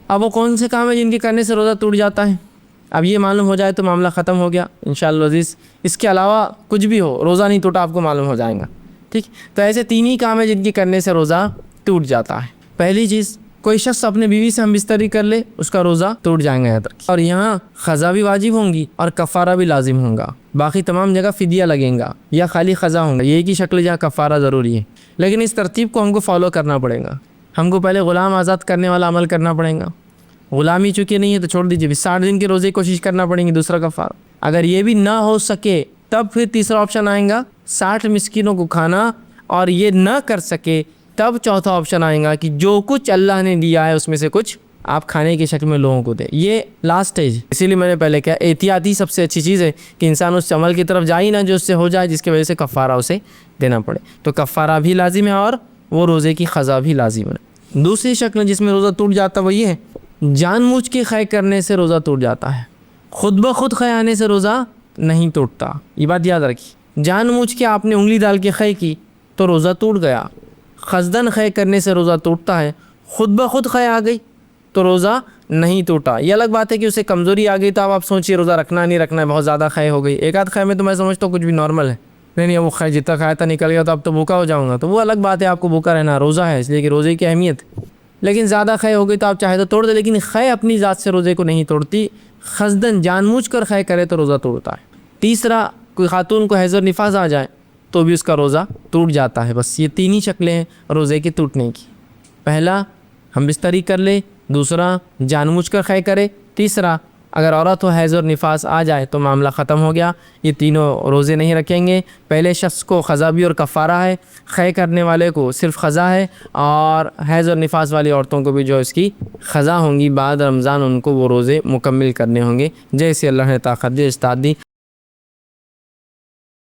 अब वो कौन से काम है जिनके करने से रोज़ा टूट जाता है, अब ये मालूम हो जाए तो मामला ख़त्म हो गया इंशाअल्लाह अज़ीज़। इसके अलावा कुछ भी हो, रोज़ा नहीं टूटा आपको मालूम हो जाएगा। ठीक, तो ऐसे 3 ही काम है जिनके करने से रोज़ा टूट जाता है। पहली चीज़, कोई शख्स अपने बीवी से हमबिस्तरी कर ले, उसका रोज़ा टूट जाएगा याद रखिए। और यहाँ ख़ज़ा भी वाजिब होंगी और कफ़ारा भी लाजिम होगा। बाकी तमाम जगह फ़िदिया लगेगा या खाली ख़ज़ा होंगे, ये की शक्ल जहाँ कफ़ारा ज़रूरी है। लेकिन इस तरतीब को हमको फॉलो करना पड़ेगा। हमको पहले ग़ुलाम आज़ाद करने वाला अमल करना पड़ेगा। ग़ुलामी चूँकि नहीं है तो छोड़ दीजिए, 60 दिन के रोज़े की कोशिश करना पड़ेंगी, दूसरा कफ़ारा। अगर ये भी ना हो सके तब फिर तीसरा ऑप्शन आएगा 60 मिस्किनों को खाना, और ये ना कर सके तब चौथा ऑप्शन आएगा कि जो कुछ अल्लाह ने दिया है उसमें से कुछ आप खाने की शक्ल में लोगों को दे। ये लास्ट स्टेज, इसीलिए मैंने पहले कहा एहतियाती सबसे अच्छी चीज़ है कि इंसान उस अमल की तरफ जा ही ना जो उससे हो जाए जिसकी वजह से कफ़ारा उसे देना पड़े। तो कफ़ारा भी लाजिम है और वो रोज़े की ख़ज़ा भी लाजिम है। दूसरी शक्ल जिसमें रोज़ा टूट जाता वो ये है, जानबूझ के ख़य करने से रोज़ा टूट जाता है। खुद ब खुद ख़य आने से रोज़ा नहीं टूटता, ये बात याद रखिए। जानबूझ के आपने उंगली डाल के ख़य की तो रोज़ा टूट गया। ख़ज़दन ख़य करने से रोज़ा टूटता है। खुद ब खुद ख़य आ गई तो रोज़ा नहीं टूटा। ये अलग बात है कि उसे कमज़ोरी आ गई तो अब आप सोचिए रोज़ा रखना नहीं रखना है, बहुत ज़्यादा ख़य हो गई। एक आध ख़य में तो मैं समझता हूँ कुछ भी नॉर्मल है, नहीं वो ख़य जितना खाया था निकल गया तो अब तो भूखा हो जाऊँगा, तो वो अलग बात है, आपको भूखा रहना, रोज़ा है इसलिए कि रोज़े की अहमियत। लेकिन ज़्यादा ख़य हो गई तो आप चाहे तो तोड़ दे, लेकिन ख़य अपनी ज़ात से रोज़े को नहीं तोड़ती। ख़ज़दन जानबूझ कर ख़य करे तो रोज़ा तोड़ता है। तीसरा, कोई खातून को हैज़ और निफास आ जाए तो भी उसका रोज़ा टूट जाता है। बस ये 3 ही शक्लें हैं रोज़े के टूटने की। पहला, हम बिस्तरी कर ले। दूसरा, जानबूझकर ख़य करे। तीसरा, अगर औरत हो हैज़ और निफास आ जाए तो मामला ख़त्म हो गया, ये तीनों रोज़े नहीं रखेंगे। पहले शख्स को ख़ज़ा भी और कफ़ारा है, ख़य करने वाले को सिर्फ़ ख़ज़ा है, और हैज़ और निफास वाली औरतों को भी जो इसकी ख़ज़ा होंगी बाद रमज़ान उनको वो रोज़े मुकम्मिल करने होंगे जैसे अल्लाह ने ताक़त दी, इस्तात दी।